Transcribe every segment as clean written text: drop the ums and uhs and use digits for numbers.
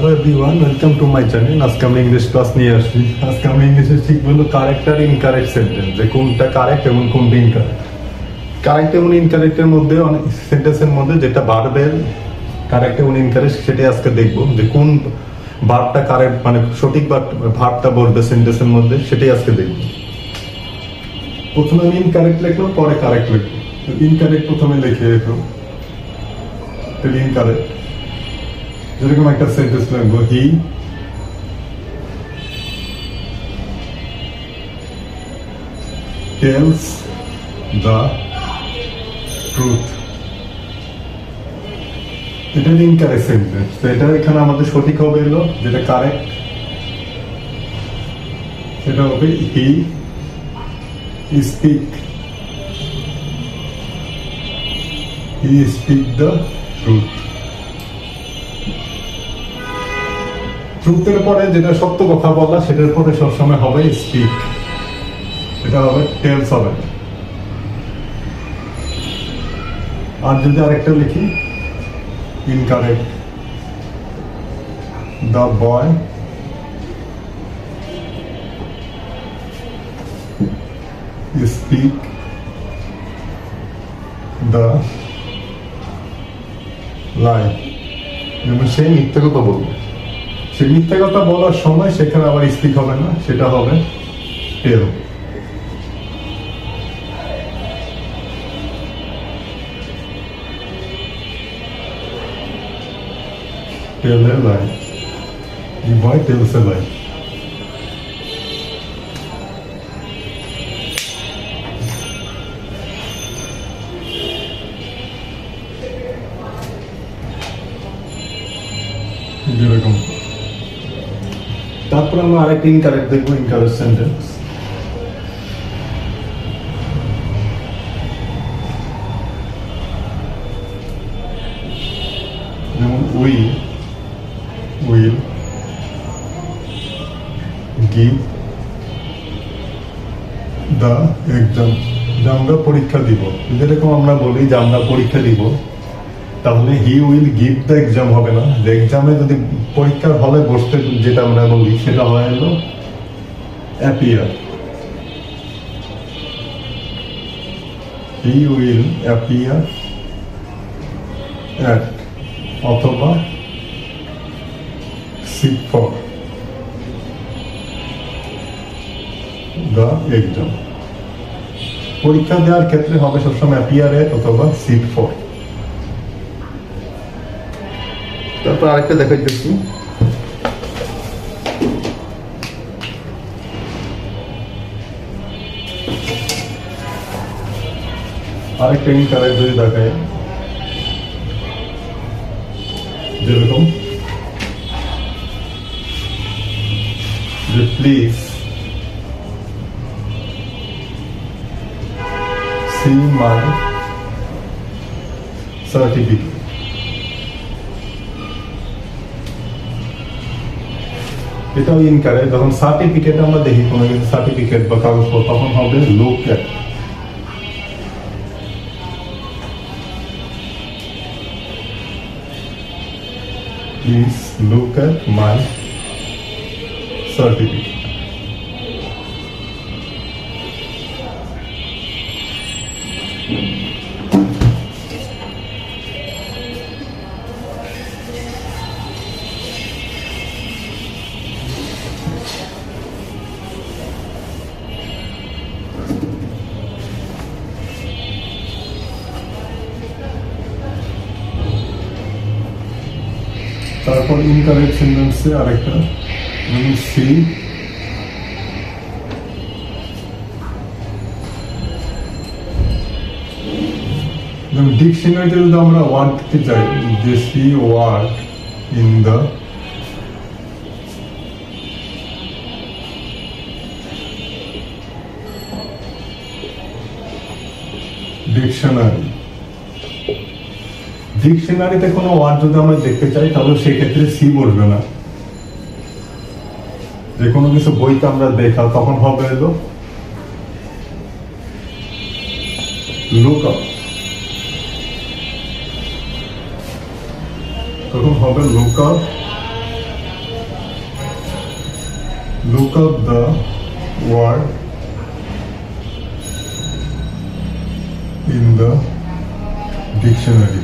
Hello everyone, welcome to my channel. আজকে আমরা English class নিয়ে আসছি। আজকে আমরা ইংলিশে শিখবো হলো কারেক্ট আর ইনকারেক্ট সেন্টেন্স, যে কোনটা কারেক্ট এবং কোনটা ইনকারেক্ট। কারেক্ট এবং ইনকারেক্টের মধ্যে অনেক সেন্টেন্সের মধ্যে যেটা ভার্বের কারেক্ট এবং ইনকারেক্ট সেটাই আজকে দেখবো, যে কোন ভার্বটা কারেক্ট মানে সঠিক ভার্বটা বলবে সেন্টেন্সের মধ্যে, সেটাই আজকে দেখবো। প্রথমে আমি ইনকারেক্ট লিখলাম, পরে কারেক্ট লিখবো। ইনকারেক্ট প্রথমে লিখে রেখো, ইনকারেক্ট। যেরকম একটা সেন্টেন্স লিখবো, হি টেলস দ্য ট্রুথ। এটা ইনকারেক্ট সেন্টেন্স, তো এটা এখানে আমাদের সঠিক হবে হলো যেটা কারেক্ট, সেটা হবে হি স্পিক দ্য ট্রুথ। ট্রুথের পরে যেটা সত্য কথা বলা, সেটার পরে সবসময় হবে স্পিক, এটা হবে টেলস হবে। আর যদি আরেকটা লিখি incorrect, the boy speak the lie. যেমন সে মিথ্যে কথা বলবে, সে মিথ্যে কথা বলার সময় সেখানে আবার স্পিক হবে না, সেটা হবে টেল। টেল এ লাই, the boy tells a lie. যেরকম তারপর আমরা আরেকটা ইনকারেক্ট দেখবো, ইনকারেক্ট সেন্টেন্স। যেমন we will give the exam, যে আমরা পরীক্ষা দিব। যেরকম আমরা বলি যে আমরা পরীক্ষা দিব, তাহলে he will give the exam হবে না। যে এক্সামে যদি পরীক্ষার হলে বসতে যেটা আমরা বলি, সেটা হয় হলো appear. He will appear at, অথবা সিট ফর দ্য এক্সাম। পরীক্ষা দেওয়ার ক্ষেত্রে হবে সবসময় অ্যাপিয়ার এট অথবা সিট ফর। তারপর আরেকটা দেখাইতেছি, আরেকটা ইনকারেক্ট যদি দেখায়, যেরকম যে প্লিজ সি মাই সার্টিফিকেট। এটাও ইনকারেক্ট। যখন সার্টিফিকেট আমরা দেখি কোনো কিছু সার্টিফিকেট বা কাগজপত্র, তখন হবে look at. Please look at my certificate. তারপর ইনকারেক্ট সেন্টেন্সে আরেকটা, সি ডিকশনারিতে যদি আমরা ওয়ার্ড দিতে চাই, যে see word in the dictionary. ডিকশনারিতে কোনো ওয়ার্ড যদি আমরা দেখতে চাই, তাহলে সেক্ষেত্রে সি বসবে না। যে কোনো কিছু বইতে আমরা দেখা, তখন হবে হলো লুক আপ, তখন হবে look up look up the word in the dictionary.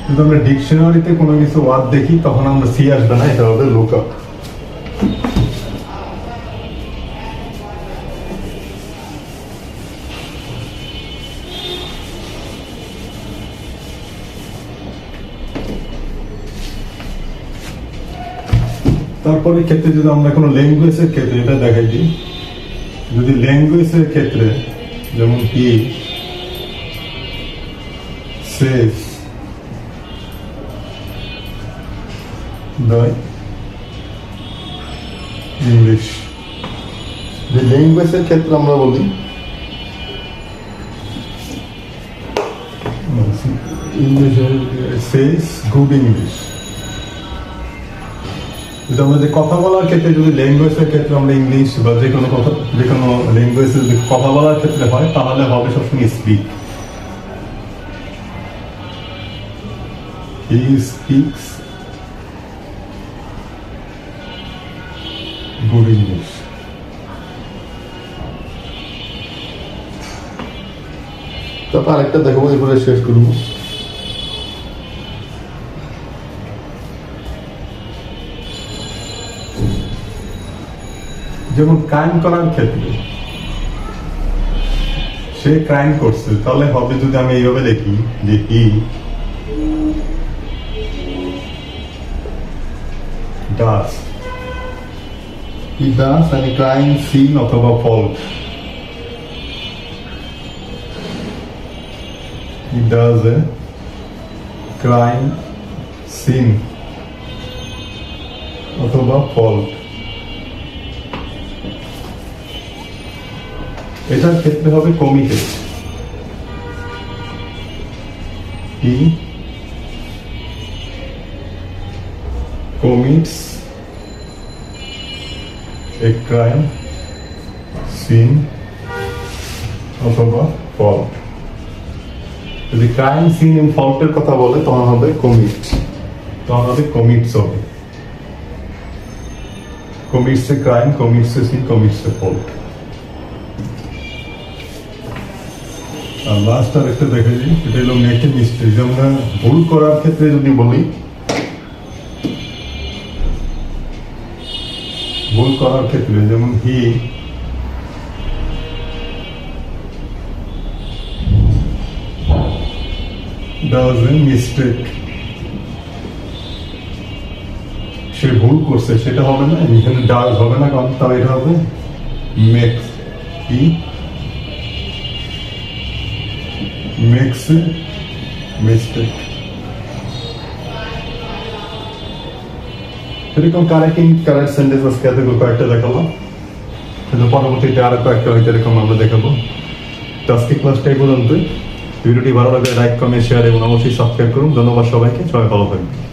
যদি আমরা ডিকশনারিতে কোনো কিছু ওয়ার্ড দেখি তখন আমরা সি আসবে না, এটা হবে লুক আপ। তারপরে ক্ষেত্রে যদি আমরা কোনো ল্যাঙ্গুয়েজের ক্ষেত্রে এটা দেখাই দিই, যদি ল্যাঙ্গুয়েজের ক্ষেত্রে যেমন কি says the English, যে ল্যাঙ্গুয়েজের ক্ষেত্রে আমরা বলি ইংলিশ says good English। যদি আমাদের কথা বলার ক্ষেত্রে যদি ল্যাঙ্গুয়েজের ক্ষেত্রে আমরা ইংলিশ বা যে কোনো কথা, যে কোনো ল্যাঙ্গুয়েজে যদি কথা বলার ক্ষেত্রে হয় তাহলে হবে সবসময় speak. He speaks good English। তারপর আরেকটা দেখাবো, এরপরে শেষ করবো। যেমন ক্রাইম করার ক্ষেত্রে সে ক্রাইম করছে, তাহলে হবে যদি আমি এইভাবে লিখি যে হি does a crime scene অথবা fault, he does a crime scene অথবা fault। এটার ক্ষেত্রে হবে committed, he commits a crime scene অথবা fault। যদি ক্রাইম সিন এন্ড ফল্টের কথা বলে তখন হবে কমিট, তখন হবে কমিটস হবে, commits a crime, commits a scene, commits a fault. আর লাস্ট আর একটা দেখে দিই, এটা হলো মেক এ মিস্টেক। যেমন ভুল করার ক্ষেত্রে যদি বলি, ভুল করার ক্ষেত্রে যেমন হি does a mistake, সে ভুল করছে, সেটা হবে না, এখানে ডাজ হবে না, কারণ তাও এটা হবে makes, he makes a mistake. এরকম কারেক্ট সেন্টেন্স আজকে এতগুলো কয়েকটা দেখালাম, কিন্তু পরবর্তীতে আরো কয়েকটা হয়তো এরকম আমরা দেখাবো। তো আজকে ক্লাসটা এই পর্যন্তই। ভিডিওটি ভালো লাগলে লাইক, কমেন্ট, শেয়ার এবং অবশ্যই সাবস্ক্রাইব করুন। ধন্যবাদ সবাইকে, সবাই ভালো থাকবেন।